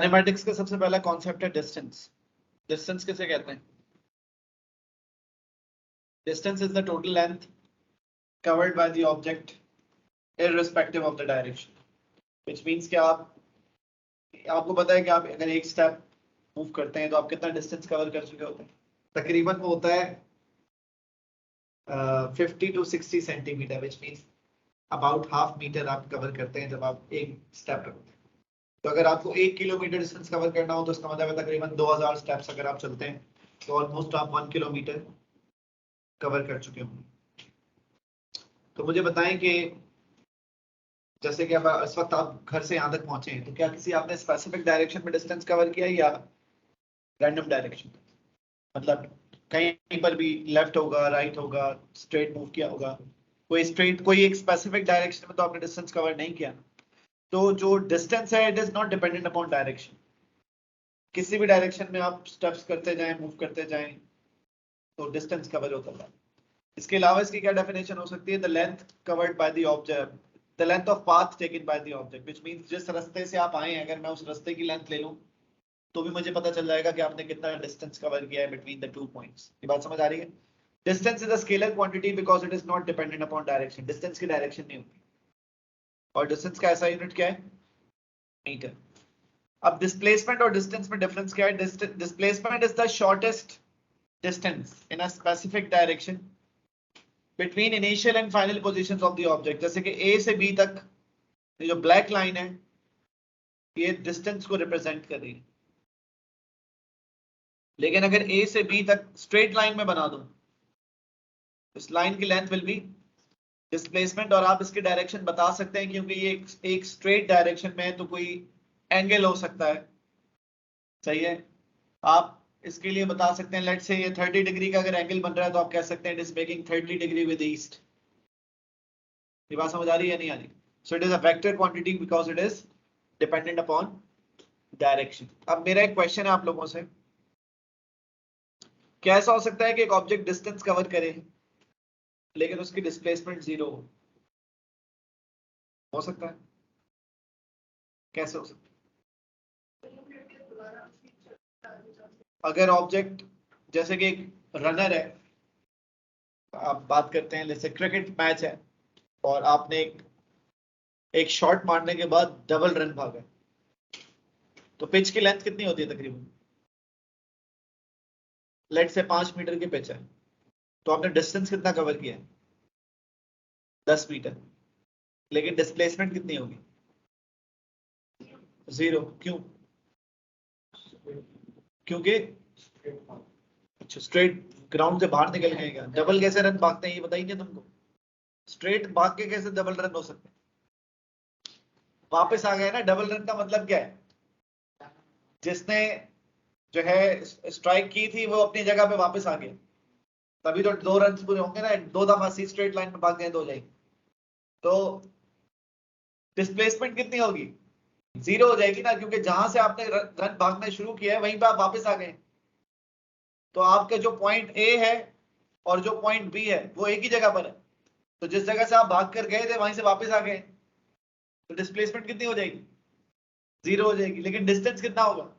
Kinematics का सबसे पहला कॉन्सेप्ट है डिस्टेंस। डिस्टेंस किसे कहते हैं? Distance is the total length covered by the object irrespective of the direction, which means कि आपको पता है कि आप अगर एक स्टेप मूव करते हैं तो आप कितना डिस्टेंस कवर कर चुके होते हैं? तकरीबन वो होता है 50 to 60 centimetre, which means about half metre आप कवर करते हैं जब आप एक स्टेप रखते हैं। तो अगर आपको 1 किलोमीटर डिस्टेंस कवर करना हो तो इसका मतलब है तकरीबन 2000 स्टेप्स अगर आप चलते हैं तो ऑलमोस्ट आप 1 किलोमीटर कवर कर चुके होंगे। तो मुझे बताएं कि जैसे कि अब इस वक्त आप घर से यहाँ तक पहुंचे हैं तो क्या किसी आपने स्पेसिफिक डायरेक्शन में डिस्टेंस कवर किया या रैंडम डायरेक्शन? मतलब कहीं पर भी लेफ्ट होगा, राइट होगा, स्ट्रेट मूव किया होगा, कोई एक स्पेसिफिक डायरेक्शन में तो आपने डिस्टेंस कवर नहीं किया। तो जो डिस्टेंस है it is not dependent upon direction. किसी भी डायरेक्शन में आप स्टेप्स करते जाएं, मूव करते जाएं तो डिस्टेंस कवर होता है। इसके अलावा इसकी क्या डेफिनेशन हो सकती है? The length covered by the object, the length of path taken by the object, which means जिस रास्ते से आप आए हैं अगर मैं उस रास्ते की लेंथ ले लूं तो भी मुझे पता चल जाएगा कि आपने कितना डिस्टेंस कवर किया है बिटवीन द 2 पॉइंट्स। ये बात समझ आ रही है? Distance is a scalar quantity because it is not dependent upon direction. Distance की डायरेक्शन नहीं होती। और डिस्टेंस का ऐसा यूनिट क्या है? मीटर। अब डिस्प्लेसमेंट और डिस्टेंस में डिफरेंस क्या है? Displacement is the shortest distance in a specific direction between initial and final positions of the object. जैसे कि ए से बी तक ये जो ब्लैक लाइन है ये डिस्टेंस को रिप्रेजेंट कर रही है, लेकिन अगर ए से बी तक स्ट्रेट लाइन में बना दो इस लाइन की लेंथ विल बी डिस्प्लेसमेंट। और आप इसकी डायरेक्शन बता सकते हैं क्योंकि ये एक स्ट्रेट डायरेक्शन में है तो कोई एंगल हो सकता है, सही है। आप इसके लिए बता सकते हैं लेट्स से ये 30 डिग्री का अगर एंगल बन रहा है तो आप कह सकते हैं it is making 30 degree with east. ये बात समझ आ रही है नहीं आ रही? So it is a vector quantity because it is dependent upon direction. अब मेरा एक क्वेश्चन है आप लोगों से, क्या ऐसा हो सकता है कि एक ऑब्जेक्ट डिस्टेंस कवर करे लेकिन उसकी डिस्प्लेसमेंट 0 हो सकता है? कैसे हो सकता है? अगर ऑब्जेक्ट जैसे कि एक रनर है, आप बात करते हैं जैसे क्रिकेट मैच है और आपने एक शॉट मारने के बाद डबल रन भागा, तो पिच की लेंथ कितनी होती है तकरीबन? लेट से 5 मीटर की पिच है तो आपने डिस्टेंस कितना कवर किया है? 10 मीटर, लेकिन डिस्प्लेसमेंट कितनी होगी? 0। क्यों? क्योंकि अच्छा स्ट्रेट ग्राउंड से बाहर निकल गए। क्या डबल कैसे रन भागते हैं ये बताइए तुमको? स्ट्रेट भाग के कैसे डबल रन हो सकते हैं? वापस आ गए ना। डबल रन का मतलब क्या है? जिसने जो है स्ट्राइक की थी वो अपनी जगह पे वापस आ गया, तभी तो 2 रन पूरे होंगे ना। 2 दफा सी स्ट्रेट लाइन में भाग गए तो हो जाएगी। तो डिस्प्लेसमेंट कितनी होगी? 0 हो जाएगी ना, क्योंकि जहां से आपने रन भागना शुरू किया है वहीं पे आप वापस आ गए। तो आपके जो पॉइंट ए है और जो पॉइंट बी है वो एक ही जगह पर है, तो जिस जगह से आप भाग कर गए थे वहीं से वापस आ गए, तो डिस्प्लेसमेंट कितनी हो जाएगी? 0 हो जाएगी। लेकिन डिस्टेंस कितना होगा?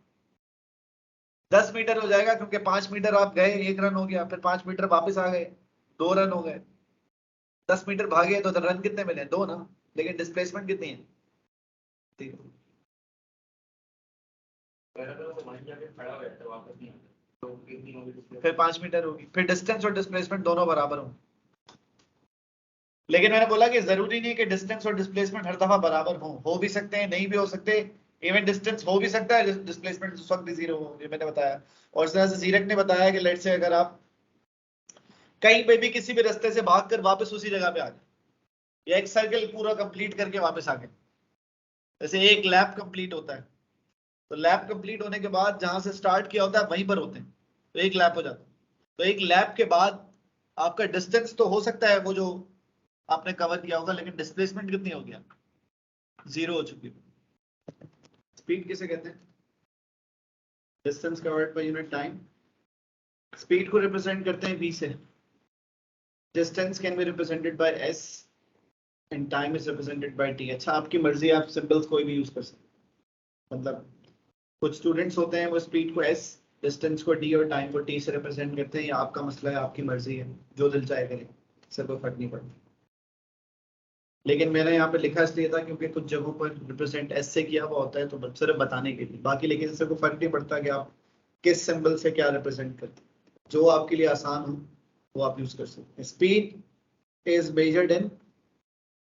10 मीटर हो जाएगा, क्योंकि 5 मीटर आप गए 1 रन हो गया, फिर 5 मीटर वापस आ गए 2 रन हो गए। 10 मीटर भागे तो रन कितने मिले? 2 ना। लेकिन डिस्प्लेसमेंट कितनी है? 0। फिर 5 मीटर होगी। फिर डिस्टेंस और डिस्प्लेसमेंट दोनों बराबर होंगे। लेकिन मैंने बोला कि जरूरी नहीं कि डिस्टेंस और डिस्प्लेसमेंट हर दफा बराबर हो भी सकते हैं, नहीं भी हो सकते। इवन डिस्टेंस हो भी सकता है, डिस्प्लेसमेंट उस वक्त भी 0 हो, ये मैंने बताया। और इस तरह से जीरक ने बताया कि लेट से अगर आप कहीं पे भी किसी भी रास्ते से भागकर वापस उसी जगह पे आ गए, या एक सर्कल पूरा कंप्लीट करके वापस आ गए, जैसे एक लैप कंप्लीट होता है तो लैप कंप्लीट होने के बाद जहां से स्टार्ट किया होता है वहीं पर होते हैं, तो एक लैप हो जाता है। तो एक लैप के बाद आपका डिस्टेंस तो हो सकता है वो जो आपने कवर किया होगा, लेकिन डिस्प्लेसमेंट कितनी होगी? 0 हो चुकी है। स्पीड किसे कहते हैं? Distance covered by unit time. Speed को रिप्रेजेंट करते हैं v से। Distance can be represented by s and time is represented by t। अच्छा आपकी मर्जी, आप सिंबल्स कोई भी यूज कर सकते हैं। मतलब कुछ स्टूडेंट्स होते हैं वो स्पीड को एस, डिस्टेंस को डी और टाइम को टी से रिप्रेजेंट करते हैं। ये आपका मसला है, आपकी मर्जी है, जो दिल चाहे करें, इससे कोई फर्क नहीं पड़ता। लेकिन मैंने यहाँ पे लिखा इसलिए था क्योंकि कुछ जगहों पर रिप्रेजेंट एस से किया हुआ होता है, तो सिर्फ बताने के लिए, बाकी लेकिन इससे कोई फर्क नहीं पड़ता कि आप किस सिंबल से क्या रिप्रेजेंट करते हैं। जो आपके लिए आसान हो वो आप यूज कर सकते हैं। Speed is measured in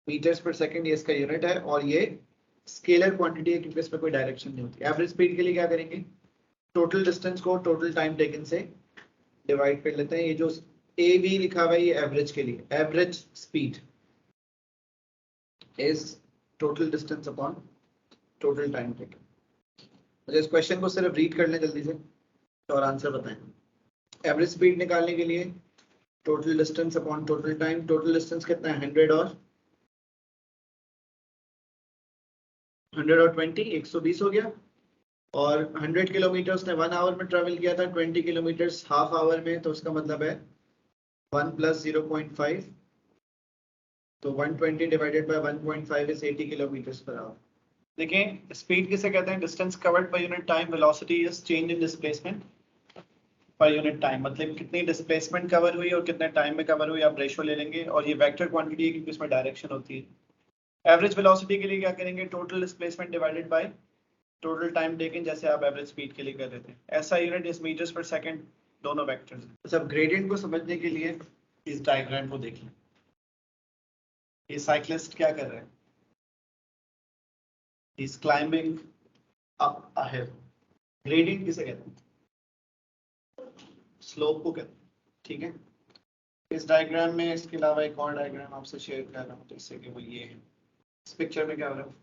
metres per second, ये इसका यूनिट है, और ये स्केलर क्वांटिटी है क्योंकि इसमें कोई डायरेक्शन नहीं होती। एवरेज स्पीड के लिए क्या करेंगे, टोटल डिस्टेंस को टोटल टाइम टेकन से डिवाइड कर लेते हैं। ये जो ए बी लिखा हुआ है ये एवरेज के लिए, average speed is total distance upon total time taken. मुझे इस क्वेश्चन को सिर्फ रीड कर लें जल्दी से और आंसर बताएं। एवरेज स्पीड निकालने के लिए total distance upon total time, total distance कितना है 100 और 120, 120 हो गया, और 100 किलोमीटर उसने 1 आवर में ट्रेवल किया था, 20 किलोमीटर हाफ आवर में, तो उसका मतलब है 1 + 0.5, तो 120 divided by 1.5 is 80 kilometre per hour. देखें स्पीड किसे कहते हैं, distance covered per unit time, velocity is change in displacement per unit time, मतलब कितनी डिस्प्लेसमेंट कवर हुई और कितने टाइम में कवर हुई, आप रेशियो ले लेंगे, और ये वेक्टर क्वांटिटी है क्योंकि इसमें डायरेक्शन होती है। एवरेज वेलोसिटी के लिए क्या करेंगे, total displacement divided by total time taken, जैसे आप एवरेज स्पीड के लिए कर रहे थे। ऐसा unit is metres per second, दोनों वेक्टर्स हैं। तो सब ग्रेडियंट को समझने के लिए इस डायग्राम को देख लें। ये साइक्लिस्ट क्या कर रहे हैं, is climbing up a hill. Gradient किसे कहते हैं, स्लोप को कहते हैं, ठीक है। इस डायग्राम में इसके अलावा एक और डायग्राम आपसे शेयर कर रहा हूँ, जैसे कि वो ये है। इस पिक्चर में क्या हो रहा है,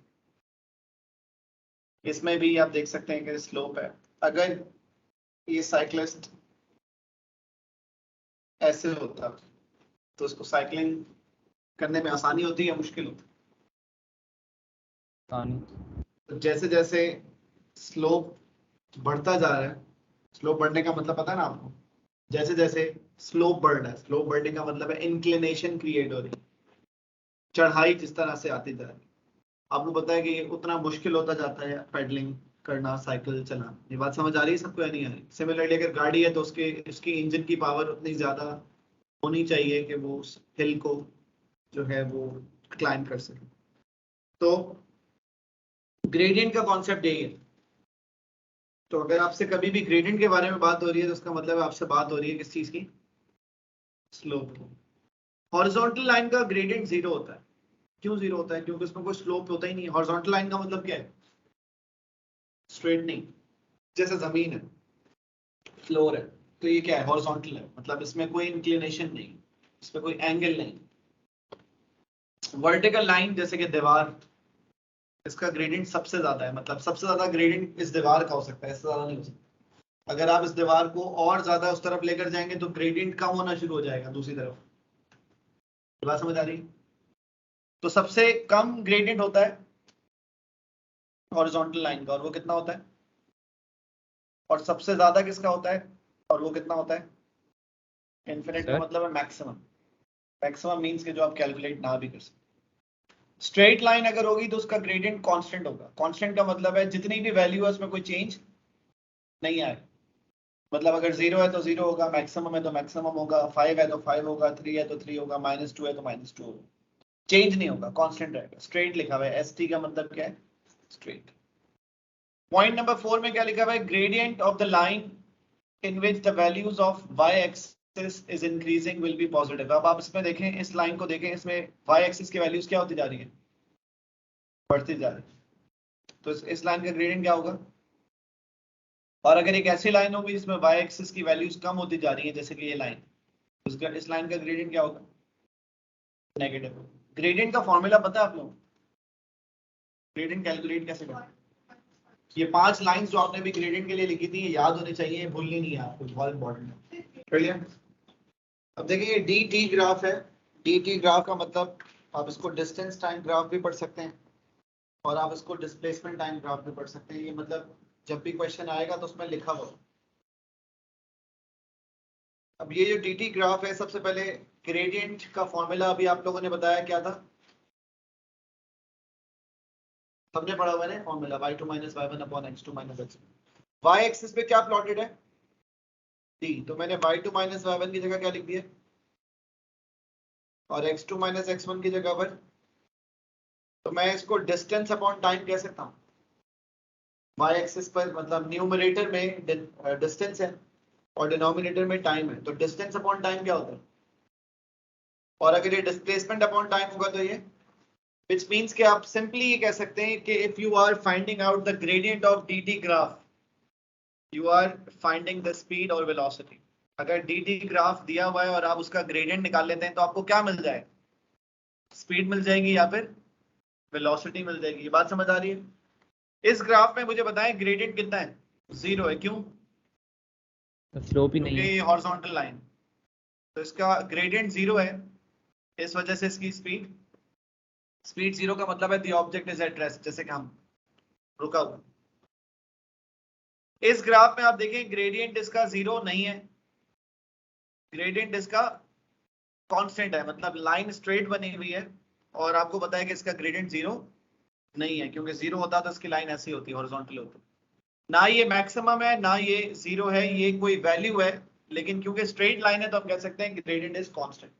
इसमें भी आप देख सकते हैं कि स्लोप है। अगर ये साइक्लिस्ट ऐसे होता तो उसको साइकिलिंग करने में आसानी होती है, मुश्किल होती? तो जैसे जैसे स्लोप बढ़ता जा रहा है, स्लोप बढ़ने का मतलब पता है ना आपको, जैसे जैसे स्लोप बढ़ रहा है, स्लोप बढ़ने का मतलब है इंक्लिनेशन क्रिएट हो रही है, चढ़ाई जिस तरह से आती जा रही है। आपको पता है कि उतना मुश्किल होता जाता है पेडलिंग करना, साइकिल चलाना। ये बात समझ आ रही है सबको या नहीं आ रही? सिमिलरली अगर गाड़ी है तो उसकी इंजन की पावर उतनी ज्यादा होनी चाहिए कि वो उस हिल को जो है वो क्लाइंब कर सके। तो ग्रेडियंट का कॉन्सेप्ट यही है। तो अगर आपसे कभी भी ग्रेडियंट के बारे में बात हो रही है तो उसका मतलब आपसे बात हो रही है किस चीज की, स्लोप की। हॉरिजॉन्टल लाइन का ग्रेडियंट 0 होता है। क्यों 0 होता है, क्योंकि उसमें कोई स्लोप होता ही नहीं है। हॉरिजॉन्टल लाइन का मतलब क्या है, स्ट्रेटनिंग, जैसे जमीन है, फ्लोर है, तो ये क्या है, हॉरिजॉन्टल है, मतलब इसमें कोई इंक्लिनेशन नहीं, इसमें कोई एंगल नहीं। वर्टिकल लाइन जैसे कि दीवार, इसका ग्रेडियंट सबसे ज्यादा है, मतलब सबसे ज्यादा ग्रेडियंट इस दीवार का हो सकता है, इससे ज्यादा नहीं हो सकता। अगर आप इस दीवार को और ज्यादा उस तरफ लेकर जाएंगे तो ग्रेडियंट कम होना शुरू हो जाएगा दूसरी तरफ। बात समझ आ रही? तो सबसे कम ग्रेडियंट होता है हॉरिजॉन्टल लाइन का, और वो कितना होता है, और सबसे ज्यादा किसका होता है, और वो कितना होता है, इनफिनिट का मतलब है मैक्सिमम। मैक्सिमम मींस के जो आप कैलकुलेट ना भी कर सकते। स्ट्रेट लाइन अगर होगी तो उसका ग्रेडियंट कांस्टेंट होगा। कांस्टेंट का मतलब है जितनी भी वैल्यू है उसमें कोई चेंज नहीं आए, मतलब अगर 0 है तो 0 होगा, मैक्सिमम है तो मैक्सिमम होगा, 5 है तो 5 होगा, 3 है तो 3 होगा, -2 है तो -2 होगा, चेंज नहीं होगा, कांस्टेंट रहेगा। स्ट्रेट लिखा हुआ है, एसटी का मतलब क्या है, स्ट्रेट। पॉइंट नंबर 4 में क्या लिखा हुआ है, gradient of the line in which the values of y-axis is increasing will be positive। अब आप इसमें देखें, इस लाइन को देखें, इसमें y-axis की वैल्यूज क्या होती जा रही है, बढ़ती जा रही है। तो इस लाइन का ग्रेडियंट क्या होगा, और अगर एक ऐसी लाइन होगी जिसमें y-axis की वैल्यूज कम होती जा रही है, जैसे कि ये लाइन, इस लाइन का ग्रेडियंट क्या होगा, नेगेटिव। ग्रेडियंट का फॉर्मूला पता है आप लोग, ग्रेडियंट कैलकुलेट कैसे करते हैं? ये 5 लाइंस जो आपने भी ग्रेडियंट के लिए लिखी थी, ये याद होनी चाहिए, भूलनी नहीं है आपको, बहुत इंपॉर्टेंट है। कर लिया? अब देखिए ये डी टी ग्राफ है। डी टी ग्राफ का मतलब आप इसको डिस्टेंस टाइम ग्राफ भी पढ़ सकते हैं, और आप इसको डिस्प्लेसमेंट टाइम ग्राफ भी पढ़ सकते हैं। ये मतलब जब भी क्वेश्चन आएगा तो उसमें लिखा हुआ। अब ये जो डी टी ग्राफ है, सबसे पहले ग्रेडियंट का फॉर्मूला अभी आप लोगों ने बताया क्या था, सबने पढ़ा हुआ है ना formula y2 minus y1 upon x2 minus x1। y axis पे क्या प्लॉटेड है t, तो मैंने y2 माइनस y1 की जगह क्या लिख दिया और x2 माइनस x1 की जगह पर, तो मैं इसको डिस्टेंस अपॉन टाइम कह सकता हूँ। y एक्सिस पर मतलब न्यूमरेटर में डिस्टेंस है और डिनोमिनेटर में टाइम है, तो डिस्टेंस अपॉन टाइम क्या होता है, और अगर ये डिस्प्लेसमेंट अपॉन टाइम होगा तो ये, which means कि आप सिंपली ये कह सकते हैं कि if you are finding out the gradient of dt graph, you are finding the speed or velocity। अगर dt ग्राफ दिया हुआ है और आप उसका ग्रेडियंट निकाल लेते हैं तो आपको क्या मिल जाएगा, स्पीड मिल जाएगी या फिर वेलोसिटी मिल जाएगी। ये बात समझ आ रही है। इस ग्राफ में मुझे बताएं ग्रेडियंट कितना है, 0 है। क्यों? स्लोप ही नहीं है, ये हॉरिजॉन्टल लाइन, तो इसका ग्रेडियंट 0 है, इस वजह से इसकी स्पीड 0 का मतलब है the object is at rest, जैसे कि हम रुका हुआ। इस ग्राफ में आप देखें ग्रेडियंट इसका 0 नहीं है, ग्रेडियंट इसका कांस्टेंट है, मतलब लाइन स्ट्रेट बनी हुई है और आपको पता है कि इसका ग्रेडियंट 0 नहीं है, क्योंकि 0 होता तो इसकी लाइन ऐसी होती, हॉरिजॉन्टल होती। ना ये मैक्सिमम है ना ये 0 है, ये कोई वैल्यू है, लेकिन क्योंकि स्ट्रेट लाइन है तो हम कह सकते हैं कि ग्रेडियंट इज कांस्टेंट।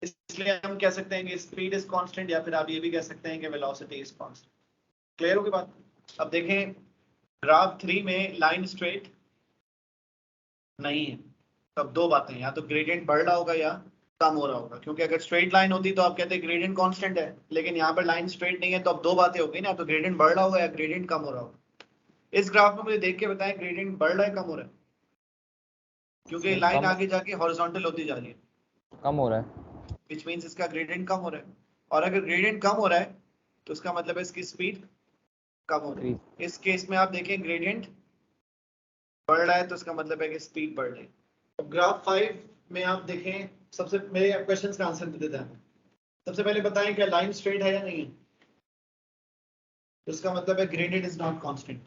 इसलिए हम कह सकते हैं कि स्पीड इज कांस्टेंट, या फिर आप ये भी कह सकते हैं कि वेलोसिटी इज कांस्टेंट। क्लियर होगी बात? अब देखें ग्राफ 3 में लाइन स्ट्रेट नहीं है, तब दो बातें, या तो ग्रेडियंट बढ़ रहा होगा या कम हो रहा होगा, क्योंकि अगर स्ट्रेट लाइन होती तो आप कहते हैं ग्रेडियंट कांस्टेंट है, लेकिन यहाँ पर लाइन स्ट्रेट नहीं है, तो अब दो बातें हो गई ना, तो ग्रेडियंट बढ़ रहा होगा या ग्रेडियंट कम हो रहा होगा। इस ग्राफ में मुझे देख के बताएं ग्रेडियंट बढ़ रहा है कम हो रहा है, क्योंकि लाइन आगे जाके हॉरिजॉन्टल होती जा रही है, कम हो रहा है, which means इसका ग्रेडियंट कम हो रहा है, और अगर ग्रेडियंट कम हो रहा है तो उसका मतलब है इसकी स्पीड कम हो रही है। इस केस में आप देखें ग्रेडियंट बढ़ रहा है तो इसका मतलब है कि स्पीड बढ़ रही है। तो ग्राफ 5 में आप देखें, सबसे मेरे क्वेश्चंस का आंसर दे देते हैं। सबसे पहले बताएं क्या लाइन स्ट्रेट है या नहीं है, तो इसका मतलब है ग्रेडियंट इज नॉट कांस्टेंट।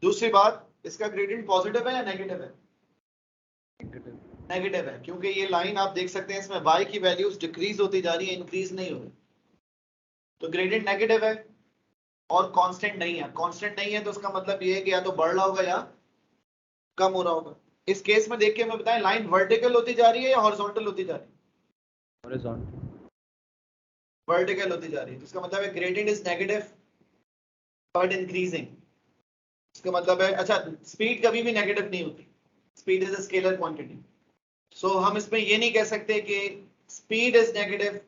दूसरी बात, इसका ग्रेडियंट पॉजिटिव है या नेगेटिव है? नेगेटिव है, क्योंकि ये लाइन आप देख सकते हैं इसमें y की वैल्यूज डिक्रीज होती जा रही है, इंक्रीज नहीं हो रही, तो ग्रेडियंट नेगेटिव है और कांस्टेंट नहीं है। कांस्टेंट नहीं है तो उसका मतलब ये है कि या तो बढ़ रहा होगा या कम हो रहा होगा। इस केस में देख के हमें बताएं लाइन वर्टिकल होती जा रही है या हॉरिजॉन्टल होती जा रही है? हॉरिजॉन्टल, वर्टिकल होती जा रही है, तो इसका मतलब है gradient is negative but increasing. इसका मतलब है, अच्छा स्पीड कभी भी नेगेटिव नहीं होती, speed is a scalar quantity, so हम इसमें ये नहीं कह सकते कि speed is negative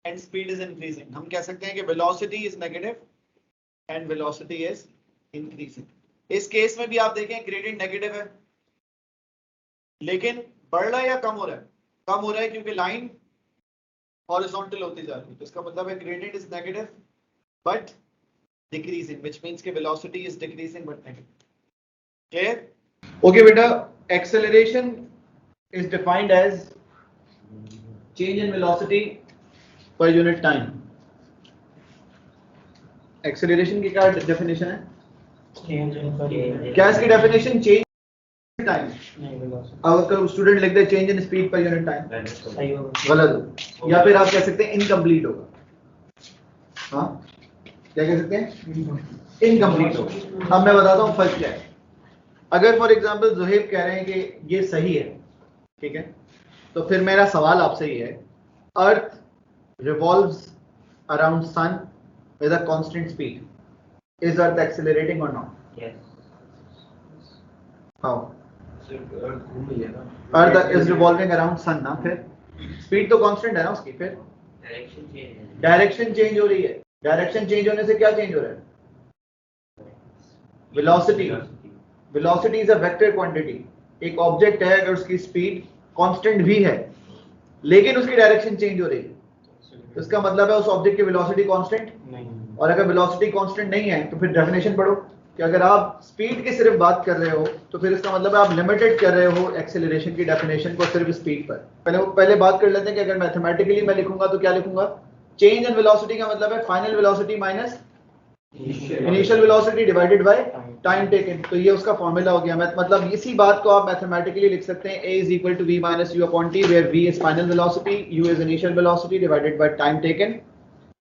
and speed is increasing. हम कह सकते हैं कि velocity is negative and velocity is increasing. इस केस में भी आप देखें ग्रेडियंट नेगेटिव है, लेकिन बढ़ रहा है या कम हो रहा है? कम हो रहा है, क्योंकि लाइन हॉरिजॉन्टल होती जा रही है, तो इसका मतलब है gradient is negative but decreasing, which means कि velocity is decreasing but negative. Clear? Okay बेटा, acceleration is defined as change in velocity per unit time। acceleration की क्या definition है? क्या इसकी definition? change in time। अगर स्टूडेंट लिख दे change in speed per unit time, गलत हो, या फिर आप कह सकते हैं incomplete होगा। हाँ, क्या कह सकते हैं? incomplete होगा। अब मैं बताता हूँ फर्क क्या है। अगर फॉर एग्जाम्पल ज़ुहैब कह रहे हैं कि ये सही है, ठीक है, तो फिर मेरा सवाल आपसे ये है, earth revolves around sun with a constant speed, is earth accelerating और not? How? Earth is revolving around sun ना, फिर स्पीड तो कांस्टेंट है ना उसकी, फिर डायरेक्शन चेंज हो रही है। डायरेक्शन चेंज होने से क्या चेंज हो रहा है? Velocity. Velocity is a vector quantity. एक ऑब्जेक्ट है, अगर उसकी स्पीड कांस्टेंट भी है लेकिन उसकी डायरेक्शन चेंज हो रही है, तो इसका मतलब है उस ऑब्जेक्ट की वेलोसिटी कांस्टेंट नहीं। और अगर वेलोसिटी कांस्टेंट नहीं है तो फिर डेफिनेशन पढ़ो कि अगर आप स्पीड की सिर्फ बात कर रहे हो तो फिर इसका मतलब है आप लिमिटेड कर रहे हो एक्सेलरेशन की डेफिनेशन को सिर्फ स्पीड पर। पहले बात कर लेते हैं कि अगर मैथमेटिकली मैं लिखूंगा तो क्या लिखूंगा? चेंज इन वेलोसिटी का मतलब है final velocity minus initial velocity divided by time taken. तो ये उसका फॉर्मूला हो गया। मतलब इसी बात को आप मैथमेटिकली लिख सकते हैं, a is equal to v minus u upon t, where v is final velocity, u is initial velocity divided by time taken,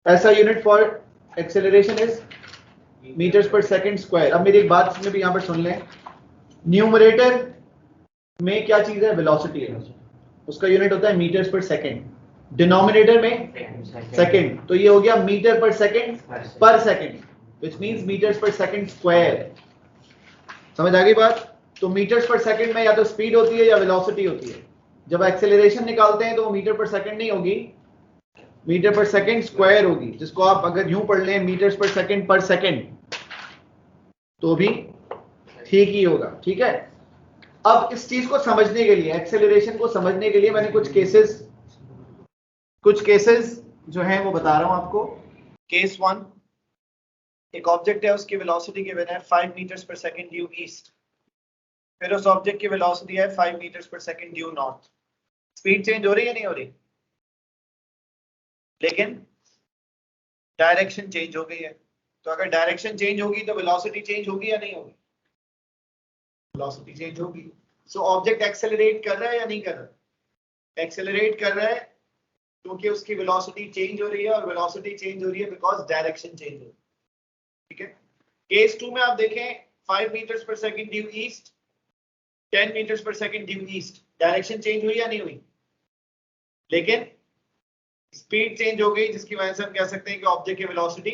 ऐसा unit for acceleration is metres per second square. अब मेरी एक बात इसमें भी यहाँ पर सुन लें, न्यूमरेटर में क्या चीज है, वेलोसिटी है, उसका यूनिट होता है मीटर्स पर सेकंड, डिनोमिनेटर में सेकंड, तो ये हो गया मीटर पर second which means metres per second square. समझ आ गई बात? तो मीटर्स पर सेकंड में या तो स्पीड होती है या वेलोसिटी होती है। जब एक्सेलरेशन निकालते हैं तो वो मीटर पर सेकंड नहीं होगी, मीटर पर सेकंड स्क्वायर होगी, जिसको आप अगर यूं पढ़ लें मीटर्स पर सेकंड तो भी ठीक ही होगा। ठीक है, अब इस चीज को समझने के लिए, एक्सेलरेशन को समझने के लिए मैंने कुछ केसेस जो हैं वो बता रहा हूं आपको। केस 1, एक ऑब्जेक्ट है, उसकी वेलोसिटी गिवन है 5 metres per second due east, फिर उस ऑब्जेक्ट की वेलोसिटी है 5 metres per second due north. Speed change हो रही है नहीं हो रही, लेकिन डायरेक्शन चेंज हो गई है। तो अगर डायरेक्शन चेंज होगी तो वेलोसिटी चेंज होगी या नहीं होगी, वेलोसिटी चेंज होगी। सो ऑब्जेक्ट एक्सेलरेट कर रहा है या नहीं कर रहा, एक्सेलरेट कर रहा है क्योंकि उसकी वेलोसिटी चेंज हो रही है, और वेलोसिटी चेंज हो रही है बिकॉज डायरेक्शन चेंज हो रही है। ठीक है, केस 2 में आप देखें 5 metres per second due east, 10 metres per second due east, direction change हुई या नहीं हुई, लेकिन स्पीड चेंज हो गई, जिसकी वजह से हम कह सकते हैं कि ऑब्जेक्ट की वेलोसिटी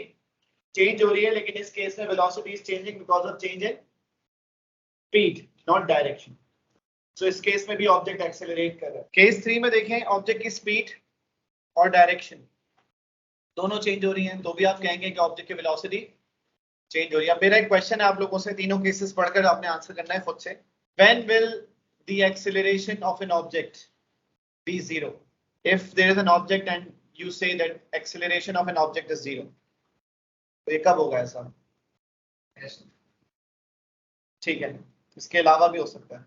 चेंज हो रही है। लेकिन इस केस में velocity is changing because of change in speed not direction. So इस केस में भी ऑब्जेक्ट एक्सेलरेट कर रहा है। केस 3 में देखें ऑब्जेक्ट की स्पीड और डायरेक्शन दोनों चेंज हो रही हैं, तो भी आप कहेंगे कि ऑब्जेक्ट की वेलोसिटी चेंज हो रही है। मेरा एक क्वेश्चन है आप लोगों से, तीनों केसेस पढ़कर आपने आंसर करना है खुद से। When will the acceleration of an object be 0 if there is an object and you say that acceleration of an object is 0? तो ये कब होगा ऐसा? ठीक है, इसके अलावा भी हो सकता है,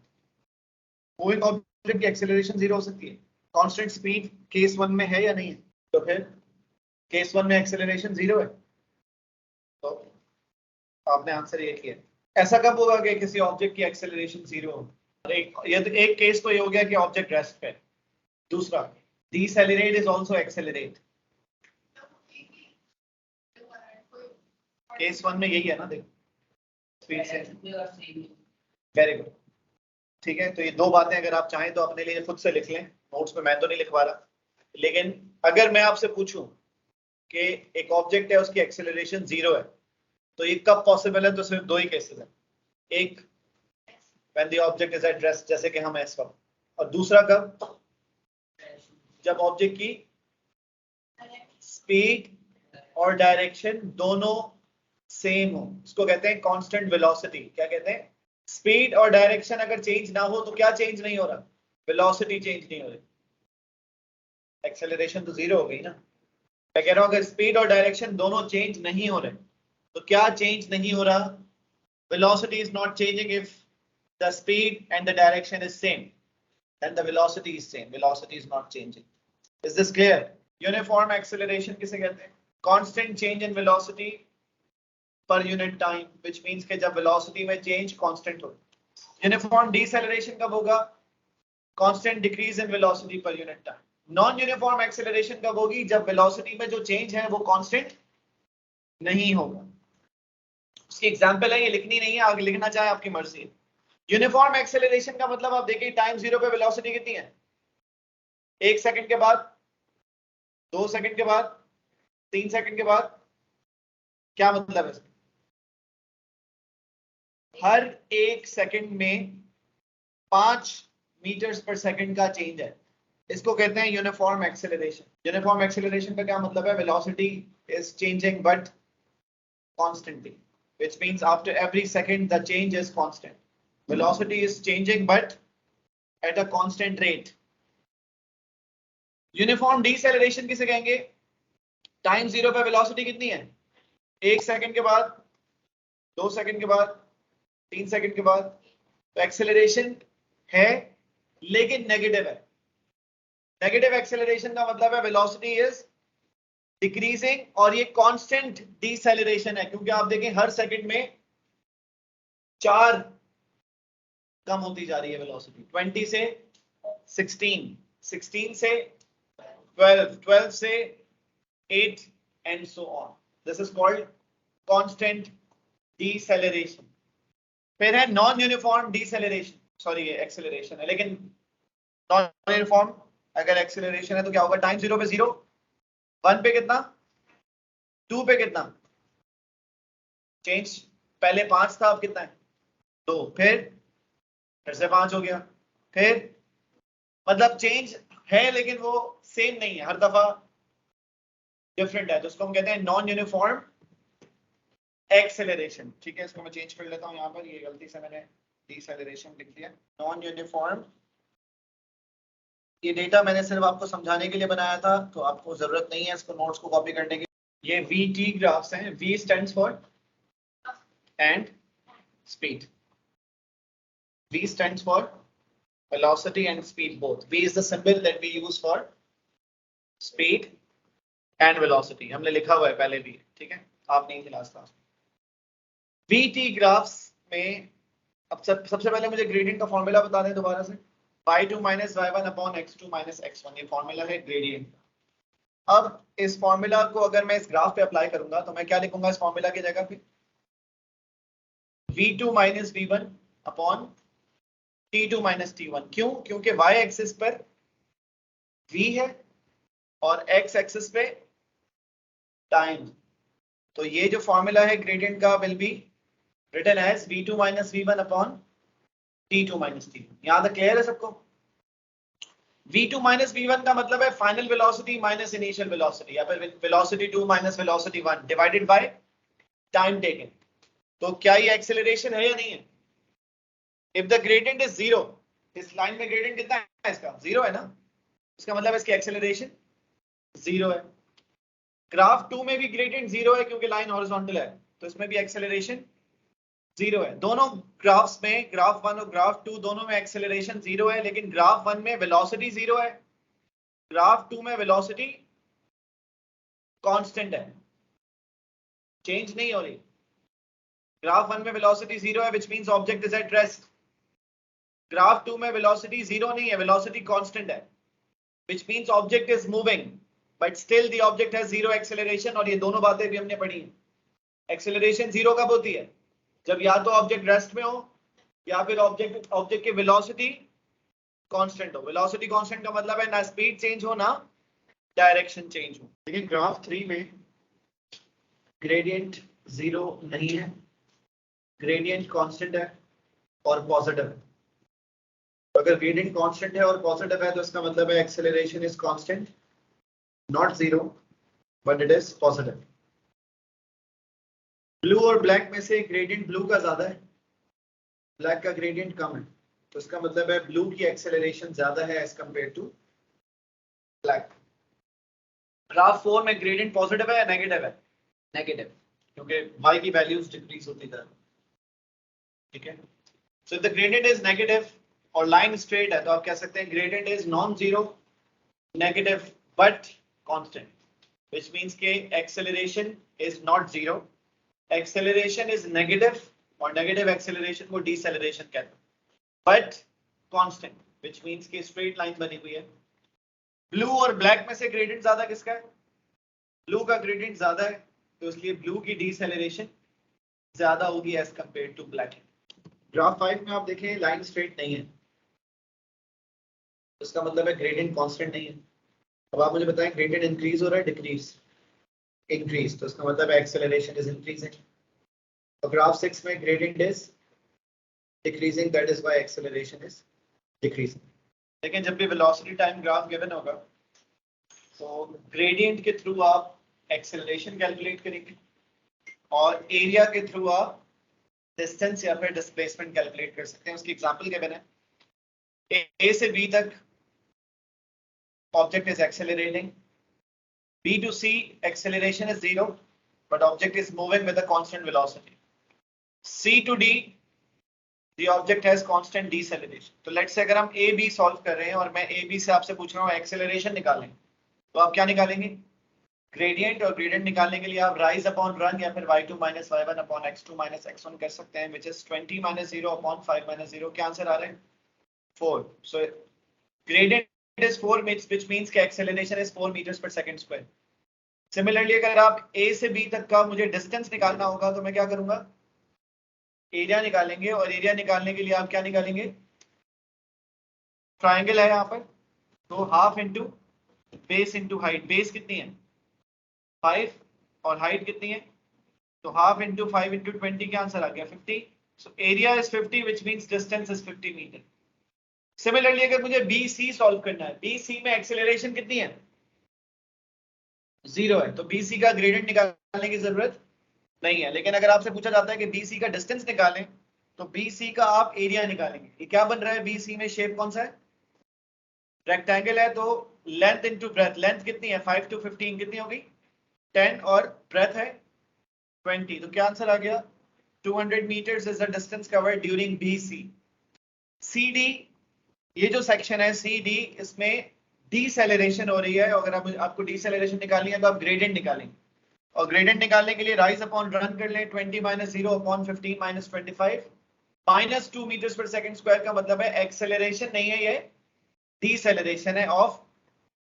मूविंग ऑब्जेक्ट की एक्सेलरेशन 0 हो सकती है। कांस्टेंट स्पीड केस 1 में है या नहीं है, तो फिर केस 1 में एक्सेलरेशन 0 है, तो आपने आंसर ये किया। ऐसा कब होगा कि किसी ऑब्जेक्ट की एक्सेलरेशन 0 हो? एक केस तो ये हो गया कि ऑब्जेक्ट रेस्ट पे, दूसरा decelerate is also accelerate। Case 1 में यही है ना, देखो स्पीड से, वेरी गुड। ठीक है, तो ये दो बातें अगर आप चाहें तो अपने लिए खुद से लिख लें, नोट्स में मैं तो नहीं लिखवा रहा, लेकिन अगर मैं आपसे पूछूं कि एक ऑब्जेक्ट है उसकी एक्सेलरेशन 0 है, तो ये कब पॉसिबल है, तो सिर्फ दो ही केसेस हैं। एक when the object is at rest, जैसे कि हम इस वक्त, और दूसरा कब, जब ऑब्जेक्ट की स्पीड और डायरेक्शन दोनों सेम हो, इसको कहते हैं कांस्टेंट वेलोसिटी। क्या कहते हैं? स्पीड और डायरेक्शन अगर चेंज ना हो तो क्या चेंज नहीं हो रहा, वेलोसिटी चेंज नहीं हो रही, एक्सेलरेशन तो 0 हो गई ना। मैं कह रहा हूं अगर स्पीड और डायरेक्शन दोनों चेंज नहीं हो रहे तो क्या चेंज नहीं हो रहा, velocity is not changing. If the speed and the direction is same then the velocity is same, velocity is not changing. Is this clear? Uniform acceleration किसे कहते हैं? Constant change in velocity per unit time, which means कि जब velocity में change constant हो। Uniform deceleration कब होगा? Constant decrease in velocity per unit time। Non-uniform acceleration कब होगी? जब velocity में जो change है वो constant नहीं होगा। उसकी एग्जाम्पल है, ये लिखनी नहीं है, आगे लिखना चाहे आपकी मर्जी है। यूनिफॉर्म एक्सेलरेशन का मतलब आप देखिए टाइम 0 पे वेलोसिटी कितनी है, 1 सेकंड के बाद, 2 सेकंड के बाद, 3 सेकंड के बाद, क्या मतलब है? हर 1 सेकंड में 5 मीटर्स पर सेकंड का चेंज है, इसको कहते हैं यूनिफॉर्म एक्सेलरेशन। यूनिफॉर्म एक्सेलरेशन का क्या मतलब है? Velocity is changing but constantly, which means after every second the change is constant. Velocity is changing but at a constant rate. Uniform deceleration किसे कहेंगे? टाइम 0 पे वेलोसिटी कितनी है, 1 सेकंड के बाद, 2 सेकंड के बाद, 3 सेकंड के बाद, तो एक्सेलरेशन है लेकिन नेगेटिव है। नेगेटिव एक्सेलरेशन का मतलब है वेलोसिटी इज डिक्रीजिंग, और ये कांस्टेंट डिसेलरेशन है, क्योंकि आप देखें हर सेकंड में 4 कम होती जा रही है वेलोसिटी, 20 से 16, 16 से 12, 12 से 8, and so on. This is called constant deceleration. फिर है non uniform deceleration, sorry acceleration है, लेकिन नॉन यूनिफॉर्म अगर एक्सेलरेशन है तो क्या होगा, टाइम 0 पे 0, 1 पे कितना, 2 पे कितना चेंज, पहले 5 था अब कितना है 2, फिर से 5 हो गया, फिर मतलब चेंज है लेकिन वो सेम नहीं है, हर दफा डिफरेंट है, तो उसको हम कहते हैं नॉन यूनिफॉर्म एक्सेलरेशन। ठीक है, इसको मैं चेंज कर लेता हूं, यहाँ पर ये गलती से मैंने डिसेलरेशन लिख दिया, नॉन यूनिफॉर्म। ये डेटा मैंने सिर्फ आपको समझाने के लिए बनाया था, तो आपको जरूरत नहीं है इसको नोट्स को कॉपी करने की। ये VT ग्राफ्स हैं, V stands for and speed, V stands for velocity and speed both. V is the symbol that we use for speed and velocity. हमने लिखा हुआ है पहले भी, ठीक है, आप नहीं थे लास्ट क्लास में। VT ग्राफ्स में अब सबसे पहले मुझे ग्रेडियंट का फॉर्मूला बता दें दोबारा से, y2 minus y1 upon x2 minus x1, ये फॉर्मूला है ग्रेडियंट। अब इस फॉर्मूला को अगर मैं इस ग्राफ पे अप्लाई करूंगा तो मैं क्या लिखूंगा इस फॉर्मूला की जगह पे, v2 minus v1 upon t2 minus t1। क्यों? क्योंकि y एक्सिस पर v है और x एक्सिस पे टाइम, तो ये जो फॉर्मूला है ग्रेडियंट का will be written as v2 minus v1 upon t2 minus t1। यहां तक क्लियर है सबको? v2 minus v1 का मतलब है final velocity minus initial velocity, या फिर velocity 2 minus velocity 1 divided by time taken. तो क्या ये एक्सेलरेशन है या नहीं है? If the gradient is 0, इस लाइन में ग्रेडियंट कितना है इसका, 0 है ना, इसका मतलब इसकी एक्सेलरेशन 0 है। ग्राफ 2 में भी ग्रेडियंट 0 है क्योंकि लाइन हॉरिजॉन्टल है, तो इसमें भी एक्सेलरेशन 0 है। दोनों ग्राफ्स में, ग्राफ 1 और ग्राफ 2 दोनों में एक्सेलरेशन 0 है, लेकिन ग्राफ 1 में वेलोसिटी 0 है, ग्राफ 2 में वेलोसिटी कांस्टेंट है, चेंज नहीं हो रही। ग्राफ 1 में वेलोसिटी 0 है which means object is at rest, graph 2 में वेलोसिटी 0 नहीं है, वेलोसिटी कांस्टेंट है, which means object is moving but still the object has zero acceleration। और ये दोनों बातें भी हमने पढ़ी हैं। एक्सेलरेशन 0 कब होती है? जब या तो ऑब्जेक्ट रेस्ट में हो या फिर ऑब्जेक्ट की वेलोसिटी कांस्टेंट हो। वेलोसिटी कांस्टेंट का मतलब है ना स्पीड चेंज हो ना डायरेक्शन चेंज हो। लेकिन ग्राफ 3 में ग्रेडियंट 0 नहीं है, ग्रेडियंट कांस्टेंट है और पॉजिटिव है। अगर ग्रेडियंट कांस्टेंट है और पॉजिटिव है तो इसका मतलब है acceleration is constant, not 0 but it is positive. Blue और ब्लैक में से ग्रेडियंट ब्लू का ज्यादा है, ब्लैक का ग्रेडियंट कम है, तो इसका मतलब है ब्लू की एक्सेलरेशन ज्यादा है as compare to black. Graph 4 में ग्रेडियंट पॉजिटिव है या नेगेटिव है? नेगेटिव, क्योंकि y की वैल्यूज डिक्रीज होती है, ठीक है। So if the gradient is negative और लाइन स्ट्रेट है तो आप कह सकते हैं gradient is non zero negative but constant, which means के acceleration is not zero, acceleration is negative और नेगेटिव एक्सेलरेशन को डिसेलरेशन कहते हैं, बट कांस्टेंट, व्हिच मींस के स्ट्रेट लाइन बनी हुई है। ब्लू और ब्लैक में से ग्रेडियंट ज्यादा किसका है? ब्लू का ग्रेडियंट ज्यादा है, तो इसलिए ब्लू की डिसेलरेशन ज्यादा होगी as compare to black. Graph 5 में आप देखें लाइन स्ट्रेट नहीं है, इसका मतलब है ग्रेडियंट कांस्टेंट नहीं है। अब आप मुझे बताएं ग्रेडियंट इंक्रीज हो रहा है डिक्रीज? इंक्रीज, तो इसका मतलब है एक्सेलरेशन इज इंक्रीजिंग। और ग्राफ 6 में gradient is decreasing, that is why acceleration is decreasing. लेकिन जब भी वेलोसिटी टाइम ग्राफ गिवन होगा तो ग्रेडियंट के थ्रू आप एक्सेलरेशन कैलकुलेट करेंगे और एरिया के थ्रू आप डिस्टेंस या फिर डिस्प्लेसमेंट कैलकुलेट कर सकते हैं। उसकी एग्जांपल गिवन है, A से B तक object is accelerating, B to C acceleration is 0 but object is moving with a constant velocity, C to D the object has constant deceleration। तो लेट्स से अगर हम A B सॉल्व कर रहे हैं और मैं A B से आपसे पूछ रहा हूँ एक्सेलरेशन निकालें, तो आप क्या निकालेंगे? ग्रेडियंट, और ग्रेडियंट निकालने के लिए आप राइज अपॉन रन या फिर y2 minus y1 upon x2 minus x1 कर सकते हैं, which is 20 minus 0 upon 5 minus 0। क्या आंसर आ रहा है? 4। So gradient is 4 which means कि acceleration is 4 meters per second square। Similarly अगर आप ए से बी तक का मुझे डिस्टेंस निकालना होगा तो मैं क्या करूंगा, एरिया निकालेंगे, और एरिया निकालने के लिए आप क्या निकालेंगे, ट्राइंगल है यहाँ पर, तो half into base into height. Base कितनी है 5 और हाइट कितनी है, तो हाफ इंटू 5 इंटू 20 क्या आंसर आ गया 50। So area is 50 which means distance is 50 metre. Similarly अगर मुझे बी सी सॉल्व करना है, बी सी में एक्सेलरेशन कितनी है 0 है, तो बी सी का ग्रेडियंट निकालने की जरूरत नहीं है। लेकिन अगर आपसे पूछा जाता है कि बी सी का डिस्टेंस निकालें तो बी सी का आप एरिया निकालेंगे। ये क्या बन रहा है बी सी में, शेप कौन सा है, रेक्टेंगल है, तो लेंथ इंटू ब्रेथ, लेंथ कितनी है 5 to 15 कितनी होगी 10, और ब्रेथ है 20, तो क्या आंसर आ गया 200 meters is the distance covered during BC। CD, ये जो सेक्शन है CD, इसमें डीसेलेरेशन हो रही है। अगर आपको डीसेलेरेशन निकालनी है तो आप ग्रेडियंट निकालेंगे, और ग्रेडियंट निकालने के लिए राइज अपॉन रन कर लें, 20 - 0 upon 15 - 25 -2 meters per second square का मतलब है एक्सेलरेशन नहीं है, ये डीसेलेरेशन है of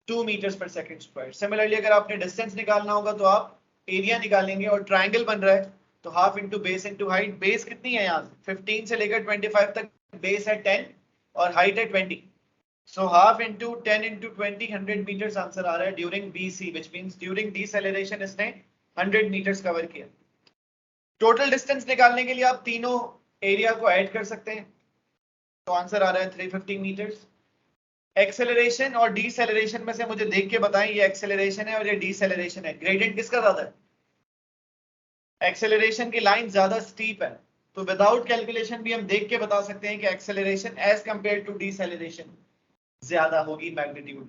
2 meters per second square। Similarly अगर आपने डिस्टेंस निकालना होगा तो आप एरिया निकालेंगे, और ट्राइंगल बन रहा है तो half into base into height. Base कितनी है यहाँ 15 से लेकर 25 तक बेस है 10 और हाइट है 20, so half into 10 into 20 100 meters answer आ रहा है during BC, which means during deceleration इसने 100 meters कवर किया। टोटल डिस्टेंस निकालने के लिए आप तीनों एरिया को ऐड कर सकते हैं, तो आंसर आ रहा है 350 meters। एक्सेलरेशन और डीसेलरेशन में से मुझे देख के बताएं, ये एक्सेलरेशन है और ये डीसेलरेशन है, ग्रेडियंट किसका ज्यादा है, एक्सेलरेशन की लाइन ज्यादा स्टीप है, तो विदाउट कैलकुलेशन भी हम देख के बता सकते हैं कि acceleration as compare to deceleration ज्यादा होगी मैग्नीट्यूड।